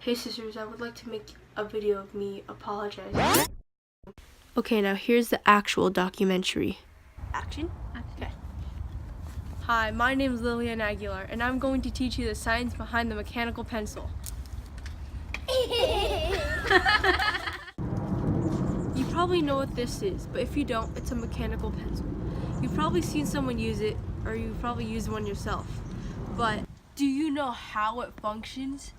Hey sisters, I would like to make a video of me apologizing. Okay, now here's the actual documentary. Action? Okay. Hi, my name is Lillian Aguilar, and I'm going to teach you the science behind the mechanical pencil. You probably know what this is, but if you don't, it's a mechanical pencil. You've probably seen someone use it, or you've probably used one yourself. But do you know how it functions?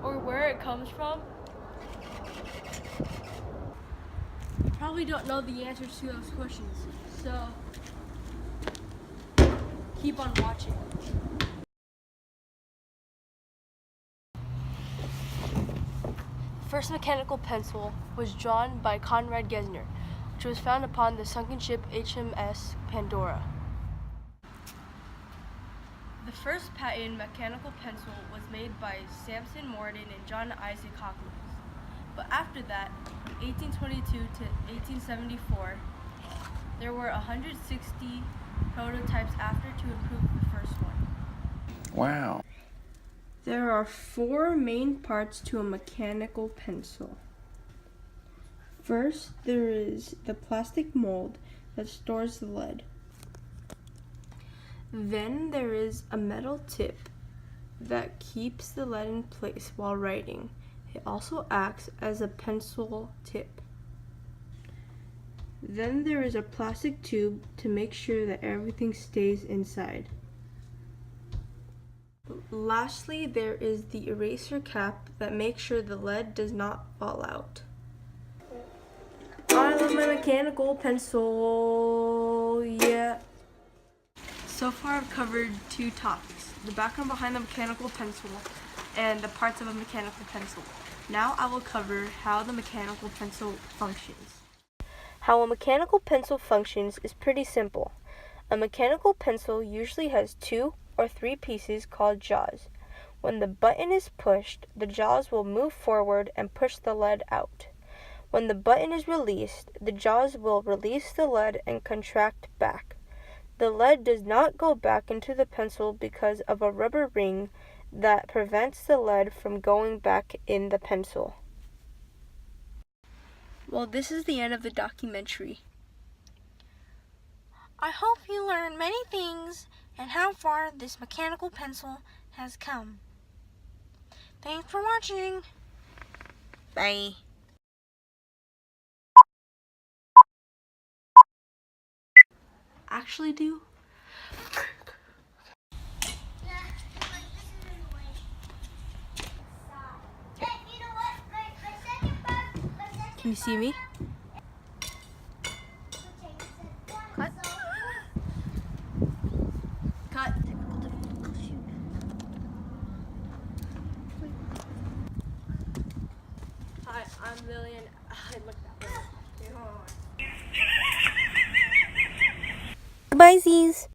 Or where it comes from? You probably don't know the answers to those questions, so keep on watching. The first mechanical pencil was drawn by Conrad Gesner, which was found upon the sunken ship HMS Pandora. The first patent mechanical pencil was made by Samson Morden and John Isaac Hawkins. But after that, from 1822 to 1874, there were 160 prototypes after to improve the first one. Wow. There are 4 main parts to a mechanical pencil. First, there is the plastic mold that stores the lead. Then there is a metal tip that keeps the lead in place while writing. It also acts as a pencil tip. Then there is a plastic tube to make sure that everything stays inside. Lastly, there is the eraser cap that makes sure the lead does not fall out. I love my mechanical pencil, yeah. So far I've covered 2 topics, the background behind the mechanical pencil and the parts of a mechanical pencil. Now I will cover how the mechanical pencil functions. How a mechanical pencil functions is pretty simple. A mechanical pencil usually has 2 or 3 pieces called jaws. When the button is pushed, the jaws will move forward and push the lead out. When the button is released, the jaws will release the lead and contract back. The lead does not go back into the pencil because of a rubber ring that prevents the lead from going back in the pencil. Well, this is the end of the documentary. I hope you learned many things and how far this mechanical pencil has come. Thanks for watching. Bye. Actually do? Can you see me? Cut. Cut. Hi, I'm Lillian. I looked that way. Bye, Z's.